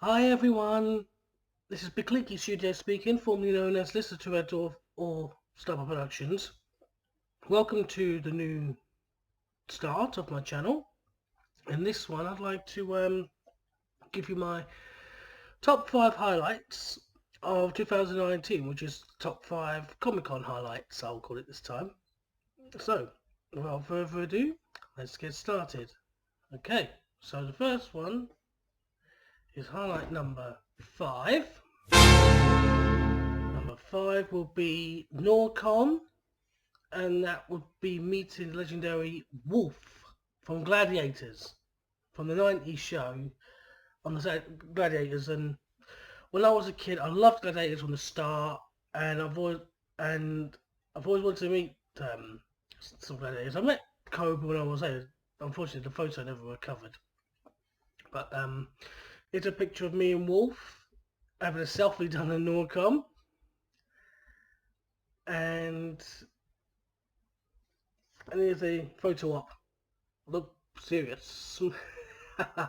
Hi everyone, this is Bickliki Studio speaking, formerly known as Lister to Red or Starbuck Productions. Welcome to the new start of my channel. In this one I'd like to give you my top 5 highlights of 2019, which is top 5 Comic-Con highlights, I'll call it this time. So, without further ado, let's get started. Okay, so the first one is highlight number 5. Number 5 will be Norcon, and that would be meeting legendary Wolf from Gladiators, from the 90s show on the Gladiators. And when I was a kid, I loved Gladiators from the start, and I've always wanted to meet some Gladiators. I met Cobra when I was there. Unfortunately, the photo never recovered. But it's a picture of me and Wolf having a selfie done in Norcom. And here's a photo op. Look serious.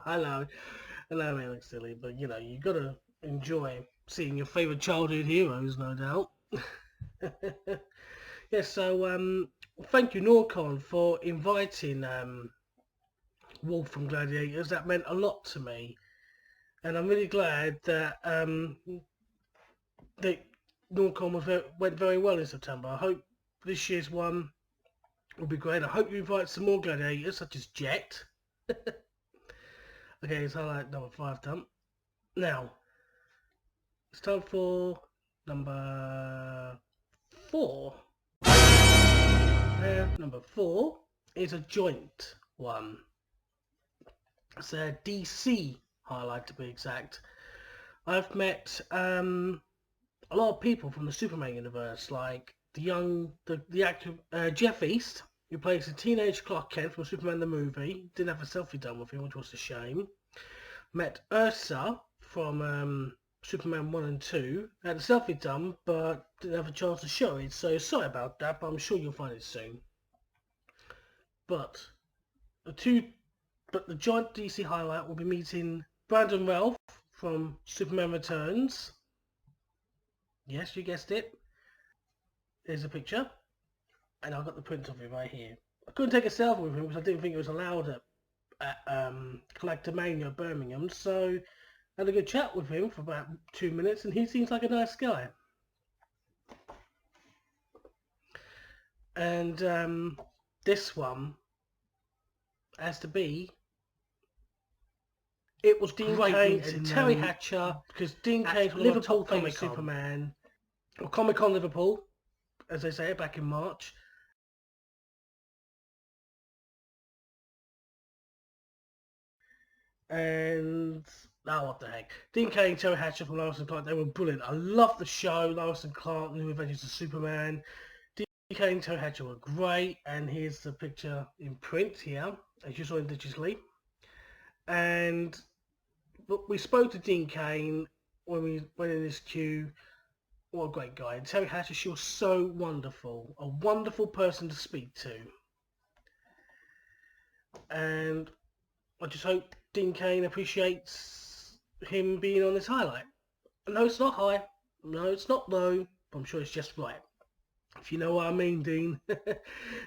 I know it looks silly, but you know, you gotta enjoy seeing your favourite childhood heroes, no doubt. Yeah, so thank you Norcon for inviting Wolf from Gladiators. That meant a lot to me, and I'm really glad that that Norcon went very well in September. I hope this year's one will be great. I hope you invite some more Gladiators, such as Jet. Okay, it's highlight number 5 done. Now, it's time for number 4. Number 4 is a joint one. It's a DC highlight, to be exact. I've met a lot of people from the Superman universe, like the actor Jeff East, who plays the teenage Clark Kent from Superman the movie. Didn't have a selfie done with him, which was a shame. Met Ursa from Superman 1 and 2. Had a selfie done, but didn't have a chance to show it, so sorry about that, but I'm sure you'll find it soon. But the joint DC highlight will be meeting Brandon Routh from Superman Returns. Yes, you guessed it. There's a picture, and I've got the print of it right here. I couldn't take a selfie with him because I didn't think it was allowed at Collectomania Birmingham, so I had a good chat with him for about 2 minutes, and he seems like a nice guy. And this one has to be, it was Dean Cain and Terry Hatcher, because Dean Cain's Liverpool famous Superman, or Comic-Con Liverpool, as they say, back in March. And what the heck, Dean Cain, Terry Hatcher from Lois and Clark, they were brilliant. I love the show, Lois and Clark, New Adventures of Superman. Dean Cain and Terry Hatcher were great, and here's the picture in print here, as you saw in digitally. And but we spoke to Dean Cain when we went in this queue. What a great guy. And Terry Hatcher, she was so wonderful. A wonderful person to speak to. And I just hope Dean Cain appreciates him being on this highlight. No, it's not high. No, it's not low. But I'm sure it's just right. If you know what I mean, Dean.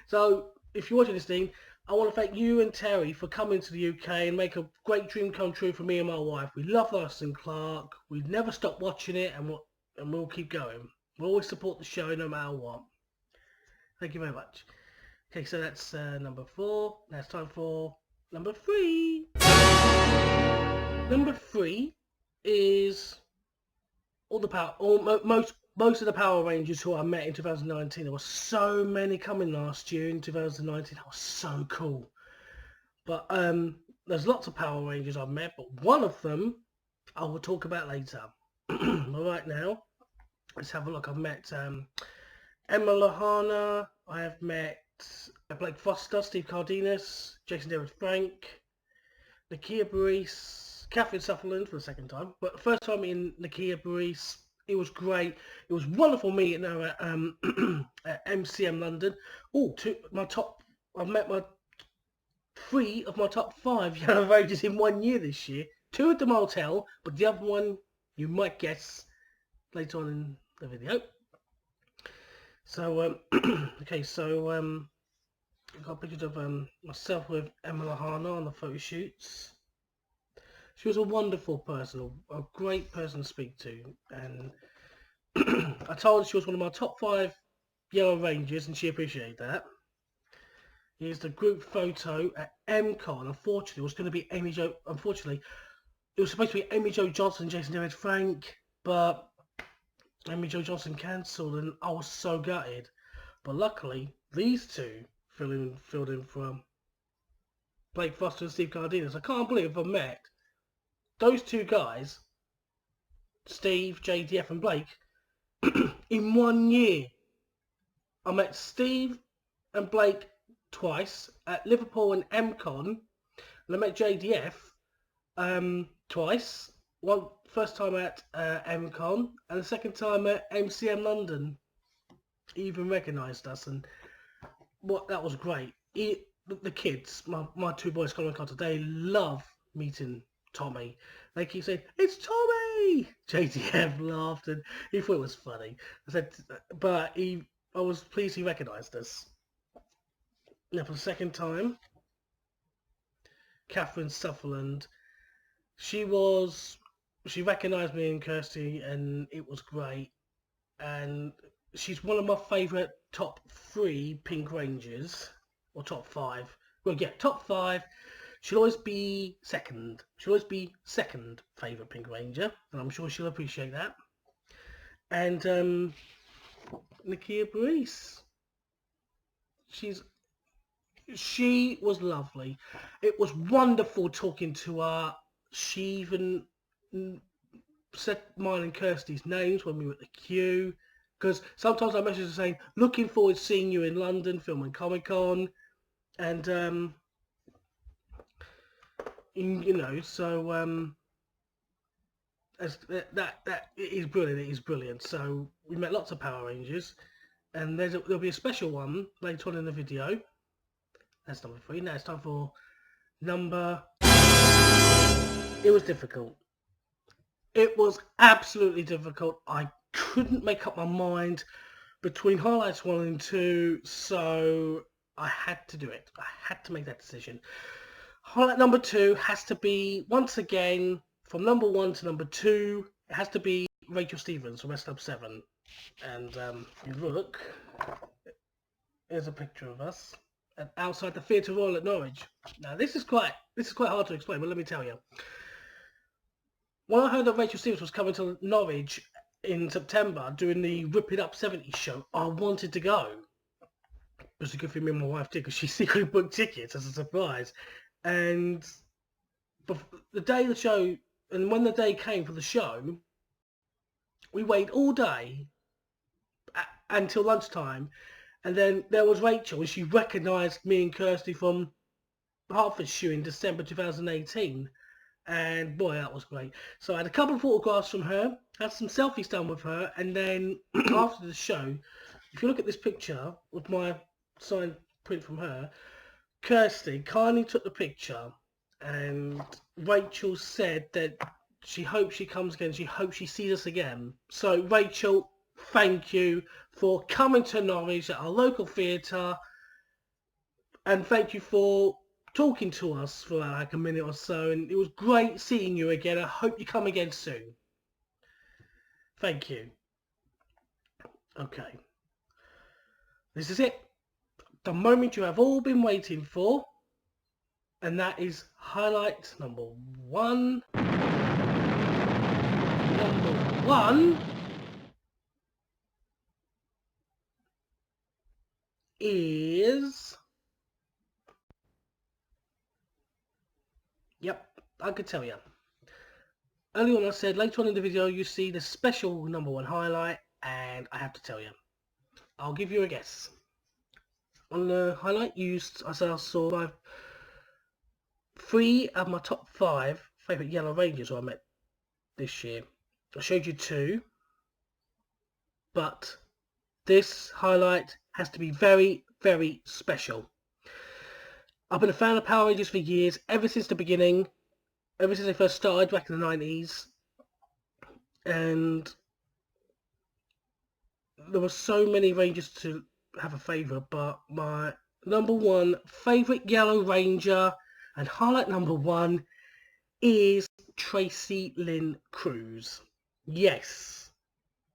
So, if you're watching this, Dean, I want to thank you and Terry for coming to the UK and make a great dream come true for me and my wife. We love Lois and Clark. We never stop watching it, and we'll keep going. We'll always support the show no matter what. Thank you very much. Okay, so that's number 4. Now it's time for number 3. Number 3 is most of the Power Rangers who I met in 2019. There were so many coming last year in 2019. That was so cool. But there's lots of Power Rangers I've met, but one of them I will talk about later. But right now, let's have a look. I've met Emma Lahana. I have met Blake Foster, Steve Cardenas, Jason David Frank, Nakia Burris, Catherine Sutherland for the second time. But the first time meeting Nakia Burris, it was great. It was wonderful meeting her at MCM London. I've met my 3 of my top 5 Young Rangers in 1 year this year. Two of them I'll tell, but the other one you might guess later on in the video. So, okay, so I've got pictures of myself with Emma Lahana on the photo shoots. She was a wonderful person, a great person to speak to, and I told her she was one of my top 5 Yellow Rangers, and she appreciated that. Here's the group photo at MCon. Unfortunately, it was going to be Amy Jo. Unfortunately, it was supposed to be Amy Jo Johnson, Jason David Frank, but Amy Jo Johnson cancelled, and I was so gutted. But luckily, these two filled in for Blake Foster and Steve Cardenas. I can't believe I've met those two guys, Steve, JDF, and Blake, in 1 year. I met Steve and Blake twice at Liverpool and MCon, and I met JDF twice. One first time at MCon, and the second time at MCM London. He even recognised us, and that was great. The kids, my two boys, Colin and Carter, they love meeting Tommy. They keep saying, "It's Tommy!" JDF laughed, and he thought it was funny. I said, but I was pleased he recognised us. Now for the second time, Catherine Sutherland. She recognised me and Kirsty, and it was great. And she's one of my favourite top 3 Pink Rangers, or top 5. Well, yeah, top 5. She'll always be second. She'll always be second favourite Pink Ranger, and I'm sure she'll appreciate that. And Nakia Brees. She was lovely. It was wonderful talking to her. She even said mine and Kirsty's names when we were at the queue. Because sometimes I message her saying, "Looking forward to seeing you in London filming Comic-Con." And you know, so that it is brilliant. It is brilliant. So we met lots of Power Rangers, and there'll be a special one later on in the video. That's number 3. Now it's time for number. It was difficult. It was absolutely difficult. I couldn't make up my mind between highlights 1 and 2, so I had to do it. I had to make that decision. Highlight number 2 has to be, once again, from number 1 to number 2, it has to be Rachel Stevens from West Club 7. And you look, here's a picture of us outside the Theatre Royal at Norwich. Now this is quite hard to explain, but let me tell you. When I heard that Rachel Stevens was coming to Norwich in September doing the Rip It Up 70s show, I wanted to go. It was a good thing me and my wife did, because she secretly booked tickets as a surprise. And the day of the show, and when the day came for the show, we waited all day until lunchtime, and then there was Rachel, and she recognised me and Kirsty from Hertfordshire in December 2018. And boy, that was great. So I had a couple of photographs from her, had some selfies done with her, and then after the show, if you look at this picture with my signed print from her, Kirsty kindly took the picture, and Rachel said that she hopes she comes again, she hopes she sees us again. So Rachel, thank you for coming to Norwich at our local theatre, and thank you for talking to us for like a minute or so, and it was great seeing you again. I hope you come again soon. Thank you. Okay. This is it. The moment you have all been waiting for, and that is highlight number 1. Number 1 is... Yep, I could tell you. Earlier on I said later on in the video you see the special number 1 highlight, and I have to tell you. I'll give you a guess. On the highlight I saw 3 of my top 5 favourite Yellow Rangers who I met this year. I showed you 2, but this highlight has to be very, very special. I've been a fan of Power Rangers for years, ever since the beginning. ever since they first started back in the 90s, and there were so many Rangers to have a favourite, but my number one favourite Yellow Ranger and highlight number one is Tracy Lynn Cruz. Yes,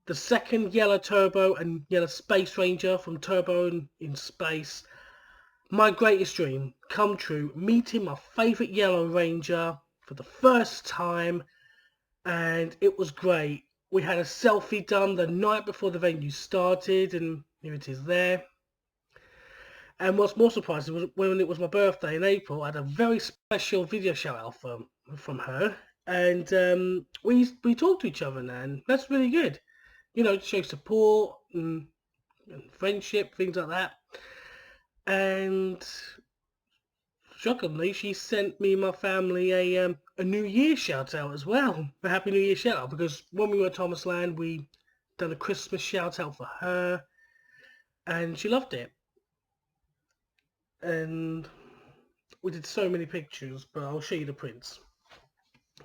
the second Yellow Turbo and Yellow Space Ranger from Turbo in Space. My greatest dream come true, meeting my favourite Yellow Ranger for the first time, and it was great. We had a selfie done the night before the venue started, and here it is there. And what's more surprising was when it was my birthday in April, I had a very special video shout out from her, and we talked to each other now, and that's really good. You know, to show support and friendship, things like that. And shockingly, she sent me and my family a New Year shout out as well, a Happy New Year shout out, because when we were at Thomas Land, we done a Christmas shout out for her, and she loved it. And we did so many pictures, but I'll show you the prints.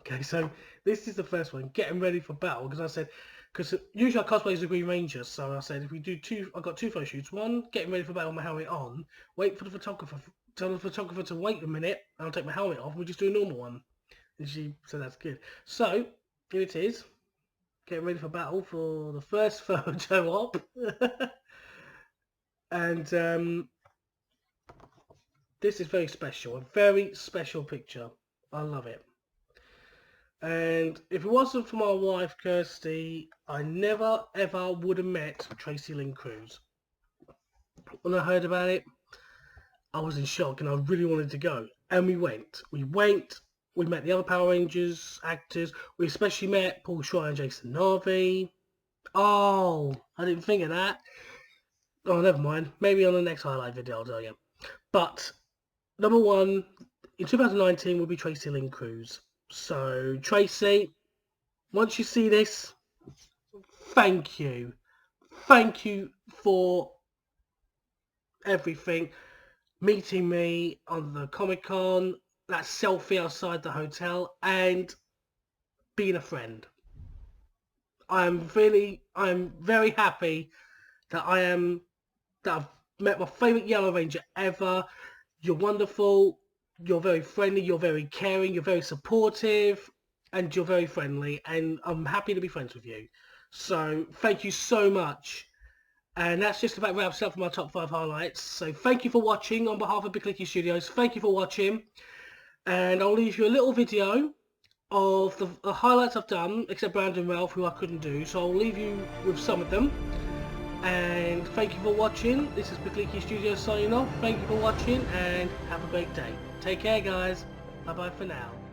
Okay, so this is the first one, getting ready for battle, because I said, because usually I cosplay as a Green Ranger, so I said if we do two, I got two photo shoots. One, getting ready for battle with my helmet on, wait for the photographer, tell the photographer to wait a minute, and I'll take my helmet off, and we just do a normal one. And she said that's good. So, here it is, getting ready for battle for the first photo op. And this is very special, a very special picture. I love it. And if it wasn't for my wife, Kirsty, I never ever would have met Tracy Lynn Cruz. When I heard about it, I was in shock and I really wanted to go. And we went. We met the other Power Rangers actors. We especially met Paul Schreier and Jason Narvi. Oh, I didn't think of that. Oh, never mind. Maybe on the next highlight video I'll tell you. But number one in 2019 will be Tracy Lynn Cruz. So, Tracy, once you see this, thank you. Thank you for everything. Meeting me on the Comic-Con, that selfie outside the hotel, and being a friend. I'm very happy that I've met my favourite Yellow Ranger ever. You're wonderful. You're very friendly, you're very caring, you're very supportive, and you're very friendly, and I'm happy to be friends with you. So, thank you so much. And that's just about wraps up for my top 5 highlights. So, thank you for watching on behalf of Big Clicky Studios. Thank you for watching. And I'll leave you a little video of the highlights I've done, except Brandon Ralph, who I couldn't do. So, I'll leave you with some of them. And thank you for watching. This is Big Clicky Studios signing off. Thank you for watching and have a great day. Take care, guys. Bye bye for now.